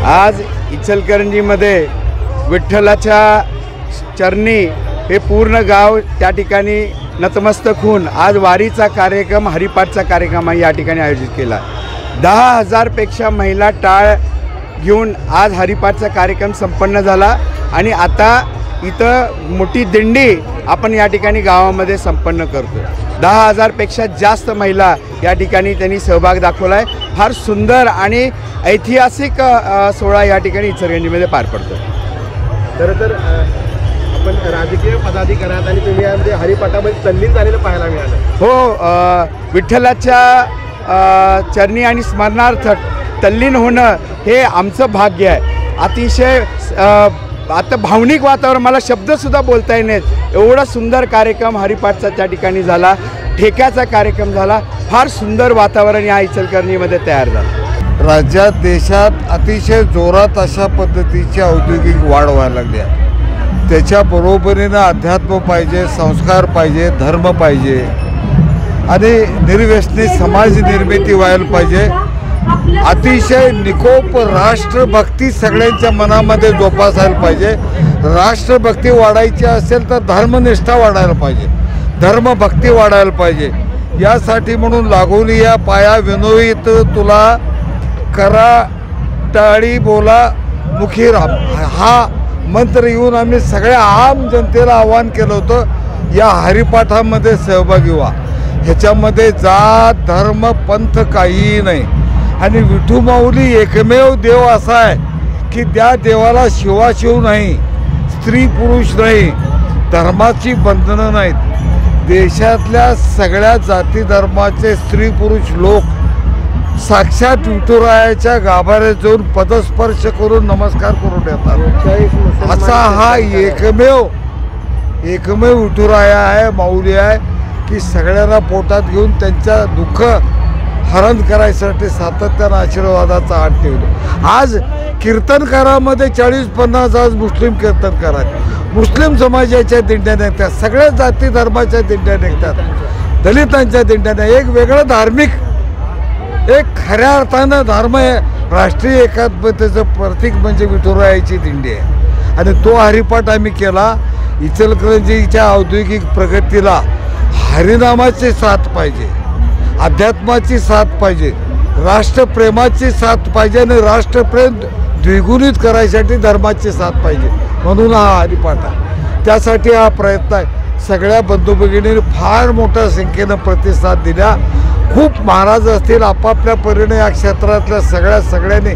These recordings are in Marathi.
आज इचलकरंजीमध्ये विठ्ठलाच्या चरणी हे पूर्ण गाव त्या ठिकाणी नतमस्तक होऊन आज वारीचा कार्यक्रम, हरिपाठचा कार्यक्रम या ठिकाणी आयोजित केला। 10,000 पेक्षा महिला टाळ घेऊन आज हरिपाठचा कार्यक्रम संपन्न झाला आणि आता इथं मोठी दिंडी आपण या ठिकाणी गावामध्ये संपन्न करतो। 10,000 पेक्षा जास्त महिला या ठिकाणी त्यांनी सहभाग दाखवला आहे। फार सुंदर आणि ऐतिहासिक सोहळा या ठिकाणी इचलकरंजीमध्ये पार पडतो। तर आपण राजकीय पदाधिकारी आहात आणि तुम्ही यामध्ये हरिपाठामध्ये तल्लीन झालेलं पाहायला मिळालं। हो, विठ्ठलाच्या चरणी आणि स्मरणार्थ तल्लीन होणं हे आमचं भाग्य आहे। अतिशय आता भावनिक वातावरण, मला शब्दसुद्धा बोलता येत नाहीत, एवढा सुंदर कार्यक्रम हरिपाठचा त्या ठिकाणी झाला, ठेक्याचा कार्यक्रम झाला। फार सुंदर वातावरण या इचलकरंजीमध्ये तयार झालं। राज्यात देशात अतिशय जोरात अशा पद्धतीची औद्योगिक वाढ व्हायला लागली आहे। त्याच्या बरोबरीनं अध्यात्म पाहिजे, संस्कार पाहिजे, धर्म पाहिजे आणि निर्व्यसनी समाज निर्मिती व्हायला पाहिजे। अतिशय निकोप राष्ट्रभक्ती सगळ्यांच्या मनामध्ये जोपासायला पाहिजे। राष्ट्रभक्ती वाढायची असेल तर धर्मनिष्ठा वाढायला पाहिजे, धर्मभक्ती वाढायला पाहिजे। यासाठी म्हणून लागोली या पाया विनोईत तुला करा टाळी बोला मुखी राम हा मंत्र येऊन आम्ही सगळ्या आम जनतेला आवाहन केलं होतं या हरिपाठामध्ये सहभागी व्हा। ह्याच्यामध्ये जात धर्म पंथ काहीही नाही आणि विठू माऊली एकमेव देव असा आहे की त्या देवाला शिवाशिव नाही, स्त्री पुरुष नाही, धर्माची बंधनं नाहीत। देशातल्या सगळ्या जाती धर्माचे स्त्री पुरुष लोक साक्षात विठुरायाच्या गाभाऱ्यात जाऊन पदस्पर्श करून नमस्कार करून येतात। असा हा एकमेव विठुराया आहे, माऊली आहे की सगळ्यांना पोटात घेऊन त्यांच्या दुःख हरण करायसाठी सातत्यानं आशीर्वादाचा हात ठेवतो। आज कीर्तनकारामध्ये 40-50 आज मुस्लिम कीर्तनकार आहेत, मुस्लिम समाजाच्या दिंड्या निघतात, सगळ्या जाती धर्माच्या दिंड्या निघतात, दलितांच्या दिंड्या। एक वेगळं धार्मिक, एक खऱ्या अर्थानं धर्म आहे, राष्ट्रीय एकात्मतेचं प्रतीक म्हणजे विठुरायाची दिंडी आहे आणि तो हरिपाठ आम्ही केला। इचलकरंजीच्या औद्योगिक प्रगतीला हरिनामाची साथ पाहिजे, अध्यात्माची साथ पाहिजे, राष्ट्रप्रेमाची साथ पाहिजे आणि राष्ट्रप्रेम द्विगुणित करायसाठी धर्माची साथ पाहिजे, म्हणून हा हरिपाठ आहे। त्यासाठी हा प्रयत्न आहे। सगळ्या बंधू भगिनींनी फार मोठ्या संख्येनं प्रतिसाद दिला। खूप महाराज असतील, आपापल्या परीने या क्षेत्रातल्या सगळ्यांनी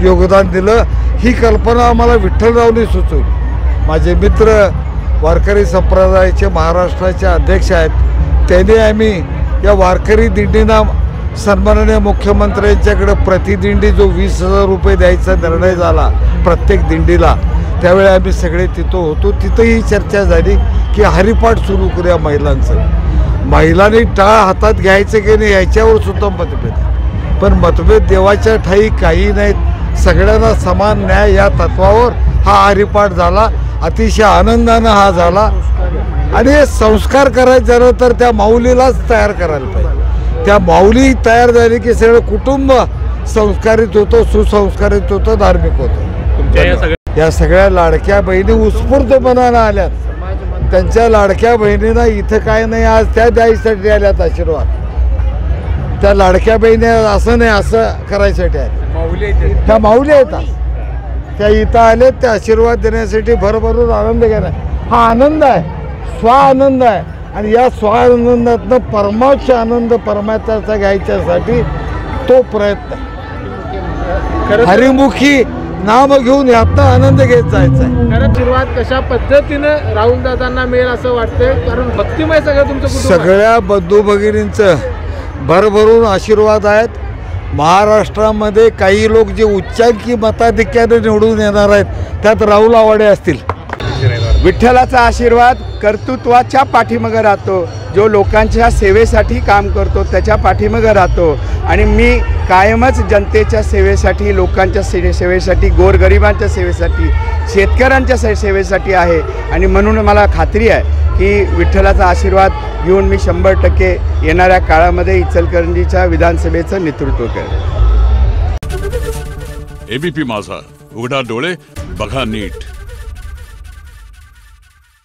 योगदान दिलं। ही कल्पना आम्हाला विठ्ठलरावनी सुचवली। माझे मित्र वारकरी संप्रदायाचे महाराष्ट्राचे अध्यक्ष आहेत, त्यांनी आम्ही या वारकरी दिंडींना सन्माननीय मुख्यमंत्र्यांच्याकडे प्रतिदिंडी जो 20,000 रुपये द्यायचा निर्णय झाला प्रत्येक दिंडीला, त्यावेळी आम्ही सगळे तिथं होतो। तिथं ही चर्चा झाली की हरिपाठ सुरू करूया महिलांचं। महिलांनी टाळ हातात घ्यायचं की नाही याच्यावर सुद्धा मतभेद आहे, पण मतभेद देवाच्या ठाई काही नाहीत। सगळ्यांना समान न्याय या तत्वावर हा हरिपाठ झाला। अतिशय आनंदानं हा झाला आणि हे संस्कार करायचं झालं तर त्या माऊलीलाच तयार करायला पाहिजे। त्या माऊली तयार झाली की सगळं कुटुंब संस्कारित होतं, सुसंस्कारित होतं, धार्मिक होतं। तुमच्या या सगळ्या या सगळ्या लाडक्या बहिणी उत्स्फूर्तपणानं आल्यात. त्यांच्या लाडक्या बहिणींना इथं काय नाही, आज त्या द्यायसाठी आल्यात आशीर्वाद. त्या लाडक्या बहिणी असं नाही असं करायसाठी आल्या, त्या माऊली आहेत आज. त्या इथं आले त्या आशीर्वाद देण्यासाठी भरभरून आनंद घेणार. हा आनंद आहे, स्वानंद आहे. आणि या स्वानंदातनं परमार्थ आनंद परमात्म्याचा घ्यायच्यासाठी तो प्रयत्न हरिमुखी नाम घेऊन यातनं आनंद घेत जायचा आहे. खरं सुरुवात कशा पद्धतीनं राहुल दादांना मिळेल असं वाटतंय, कारण भक्तिमय सगळं तुमचं कुटुंब आहे. सगळ्या बंधू भगिनींचं भरभरून आशीर्वाद आहेत. महाराष्ट्रामध्ये काही लोक जे उच्चांकी मताधिक्याने निवडून येणार आहेत त्यात राहुल आवाडे असतील. विठ्ठलाचा आशीर्वाद कर्तृत्वाच्या पाठीमागं राहतो. जो लोकांच्या सेवेसाठी काम करतो त्याच्या मागं राहतो. आणि मी कायमच जनतेच्या सेवेसाठी, लोकांच्या सेवेसाठी, गोरगरिबांच्या सेवेसाठी, शेतकऱ्यांच्या सेवेसाठी आहे. आणि म्हणून मला खात्री आहे की विठ्ठलाचा आशीर्वाद घेऊन मी 100% येणाऱ्या काळामध्ये इचलकरंजीच्या विधानसभेचं नेतृत्व करेन. एबीपी माझा, उघडा डोळे बघा नीट.